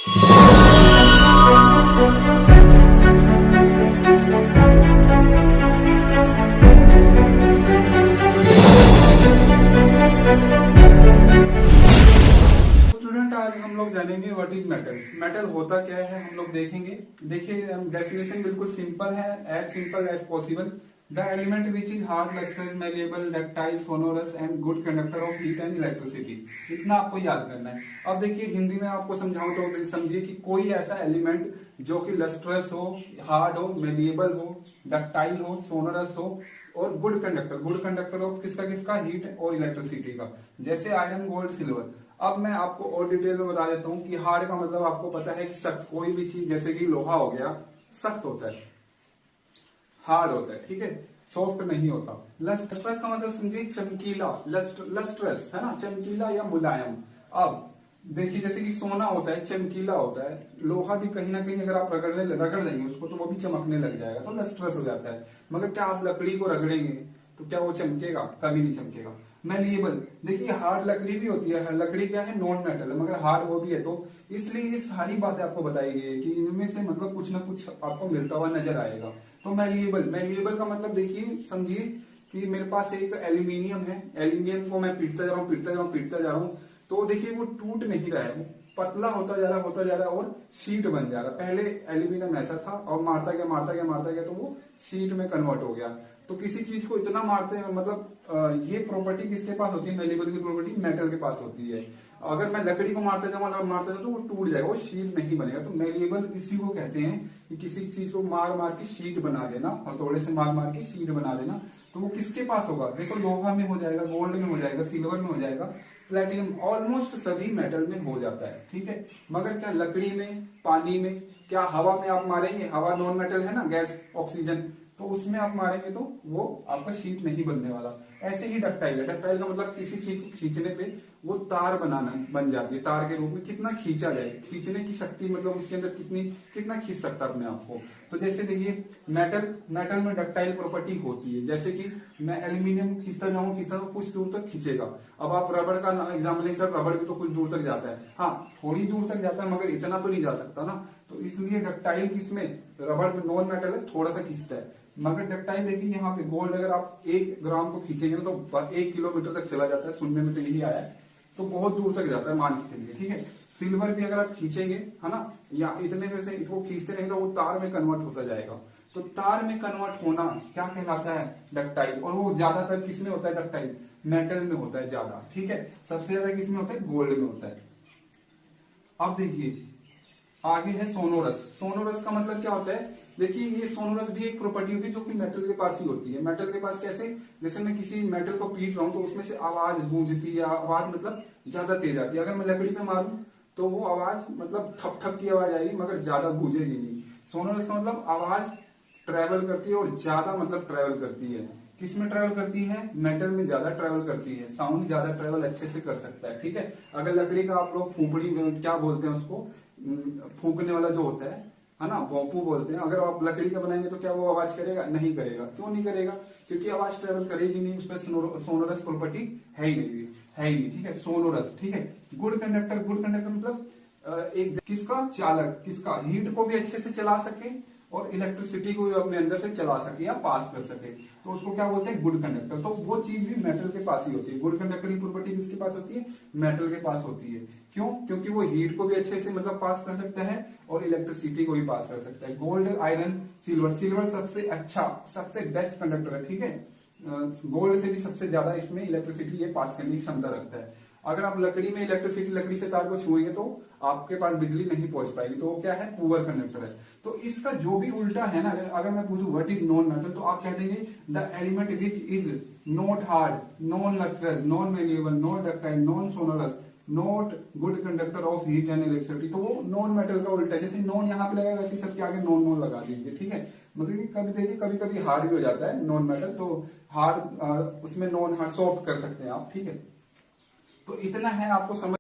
Student, आज हम लोग जानेंगे व्हाट इज मेटल। मेटल होता क्या है हम लोग देखेंगे। देखिए, डेफिनेशन बिल्कुल सिंपल है, as simple as possible. The element which is hard, lustrous, malleable, ductile, sonorous and good conductor of heat and electricity. इतना आपको याद करना है। अब देखिए, हिंदी में आपको समझाऊं तो समझिए कि कोई ऐसा एलिमेंट जो कि लस्ट्रस हो, हार्ड हो, मैलिएबल हो, डक्टाइल हो, सोनोरस हो और good conductor. Good conductor of किसका किसका? हीट और इलेक्ट्रिसिटी का, जैसे आयरन, गोल्ड, सिल्वर। अब मैं आपको और डिटेल में बता देता हूं कि हार्ड का मतलब आपको पता है कि सख्त। कोई भी चीज जैसे कि लोहा हो गया, सख्त होता है, हार्ड होता है, ठीक है, सॉफ्ट नहीं होता। लस्ट्रस का मतलब समझिए चमकीला, लस्ट्रस है ना, चमकीला या मुलायम। अब देखिए, जैसे कि सोना होता है, चमकीला होता है। लोहा भी कहीं ना कहीं अगर आप रगड़ देंगे उसको तो वो भी चमकने लग जाएगा, तो लस्ट्रस हो जाता है। मगर क्या आप लकड़ी को रगड़ेंगे तो क्या वो चमकेगा? कभी नहीं चमकेगा। मैलिएबल, देखिए हार्ड लकड़ी भी होती है, लकड़ी क्या है? नॉन मेटल है, मगर हार्ड वो भी है। तो इसलिए ये सारी बातें आपको बताई गई है कि इनमें से मतलब कुछ ना कुछ आपको मिलता हुआ नजर आएगा। तो मैलिएबल का मतलब देखिए, समझिए कि मेरे पास एक एल्यूमिनियम है, एल्यूमिनियम को मैं पीटता जा रहा हूं, तो देखिए वो टूट नहीं रहा है, वो पतला होता जा रहा है और शीट बन जा रहा है। पहले एल्यूमिनियम ऐसा था और मारता गया तो वो शीट में कन्वर्ट हो गया। तो किसी चीज को इतना मारते हैं, मतलब ये प्रॉपर्टी किसके पास होती है? मैलिएबल की प्रॉपर्टी मेटल के पास होती है। अगर मैं लकड़ी को मारता जाऊं तो वो टूट जाएगा, वो शीट नहीं बनेगा। तो मैलिएबल इसी को कहते हैं कि किसी चीज को मार मार के शीट बना देना, हथौड़े से मार मार के शीट बना देना। तो वो किसके पास होगा? देखो, लोहा में हो जाएगा, गोल्ड में हो जाएगा, सिल्वर में हो जाएगा, प्लेटिनम, ऑलमोस्ट सभी मेटल में हो जाता है, ठीक है। मगर क्या लकड़ी में, पानी में, क्या हवा में आप मारेंगे? हवा नॉन मेटल है ना, गैस, ऑक्सीजन, तो उसमें आप मारेंगे तो वो आपका शीट नहीं बनने वाला। ऐसे ही डक्टाइल है। डक्टाइल का मतलब किसी चीज को खींचने पे वो तार बन जाती है, तार के रूप में। कितना खींचा जाए, खींचने की शक्ति, मतलब उसके अंदर कितना खींच सकता है अपने आप को। तो जैसे देखिए, मेटल में डक्टाइल प्रॉपर्टी होती है। जैसे कि मैं एल्यूमिनियम खींचता जाऊं कुछ दूर तक खींचेगा। अब आप रबड़ का एग्जाम्पल लें, सर रबड़ भी तो कुछ दूर तक जाता है, हाँ थोड़ी दूर तक जाता है, मगर इतना तो नहीं जा सकता ना। तो इसलिए डक्टाइल किसमें? रबड़ में नॉन मेटल है, थोड़ा सा खींचता है। मगर डक्टाइल देखिए, यहाँ पे गोल्ड अगर आप 1 ग्राम को खींचेंगे तो 1 किलोमीटर तक चला जाता है, सुनने में तो यही आया है, तो बहुत दूर तक जाता है, मान के चलिए, ठीक है। सिल्वर भी अगर आप खींचेंगे, है ना, या इतने में से इसको खींचते रहेंगे तो वो तार में कन्वर्ट होता जाएगा। तो तार में कन्वर्ट होना क्या कहलाता है? डक्टाइल। और वो ज्यादातर किसमें होता है? डक्टाइल मेटल में होता है ज्यादा, ठीक है। सबसे ज्यादा किसमें होता है? गोल्ड में होता है। अब देखिए, आगे है सोनोरस। सोनोरस का मतलब क्या होता है? देखिए, ये सोनोरस भी एक प्रॉपर्टी होती है जो कि मेटल के पास ही होती है। मेटल के पास कैसे? जैसे मैं किसी मेटल को पीट रहा हूं तो उसमें से आवाज गूंजती है, आवाज मतलब ज्यादा तेज आती है। अगर मैं लकड़ी पे मारूं तो वो आवाज मतलब ठप ठप की आवाज आएगी, मगर ज्यादा गूंजेगी नहीं। सोनोरस का मतलब आवाज ट्रेवल करती है और ज्यादा मतलब ट्रेवल करती है। किसमें ट्रेवल करती है? मेटल में ज्यादा ट्रेवल करती है, साउंड ज्यादा ट्रेवल अच्छे से कर सकता है, ठीक है। अगर लकड़ी का आप लोग फूंपड़ी, क्या बोलते हैं उसको, फूंकने वाला जो होता है ना, भोंपू बोलते हैं, अगर आप लकड़ी का बनाएंगे तो क्या वो आवाज करेगा? नहीं करेगा। क्यों नहीं करेगा? क्योंकि आवाज ट्रेवल करेगी नहीं, उसमें सोनोरस प्रॉपर्टी है ही नहीं, ठीक है। सोनोरस, ठीक है। गुड कंडक्टर मतलब एक किसका? चालक, किसका? हीट को भी अच्छे से चला सके और इलेक्ट्रिसिटी को भी अपने अंदर से चला सके या पास कर सके, तो उसको क्या बोलते हैं? Good conductor. तो वो चीज भी मेटल के पास ही होती है। गुड कंडक्टर की प्रॉपर्टी किसके पास होती है? मेटल के पास होती है। क्यों? क्योंकि वो हीट को भी अच्छे से मतलब पास कर सकता है और इलेक्ट्रिसिटी को भी पास कर सकता है। गोल्ड, आयरन, सिल्वर सबसे अच्छा, सबसे बेस्ट कंडक्टर है, ठीक है। गोल्ड से भी सबसे ज्यादा इसमें इलेक्ट्रिसिटी ये पास करने की क्षमता रखता है। अगर आप लकड़ी में इलेक्ट्रिसिटी, लकड़ी से तार को छुएंगे तो आपके पास बिजली नहीं पहुंच पाएगी, तो वो क्या है? पुअर कंडक्टर है। तो इसका जो भी उल्टा है ना, अगर मैं पूछूं व्हाट इज नॉन मेटल, तो आप कह देंगे the element which is not hard, non lustrous, non malleable, not ductile, non sonorous, not good conductor of heat and electricity. तो वो नॉन मेटल का उल्टा है। जैसे नॉन यहाँ पे लगा, वैसे सबके आगे नॉन लगा दीजिए, ठीक है। मतलब कभी देखिए, कभी कभी हार्ड भी हो जाता है नॉन मेटल, तो हार्ड उसमें नॉन हार्ड सॉफ्ट कर सकते हैं आप, ठीक है। तो इतना है, आपको समझ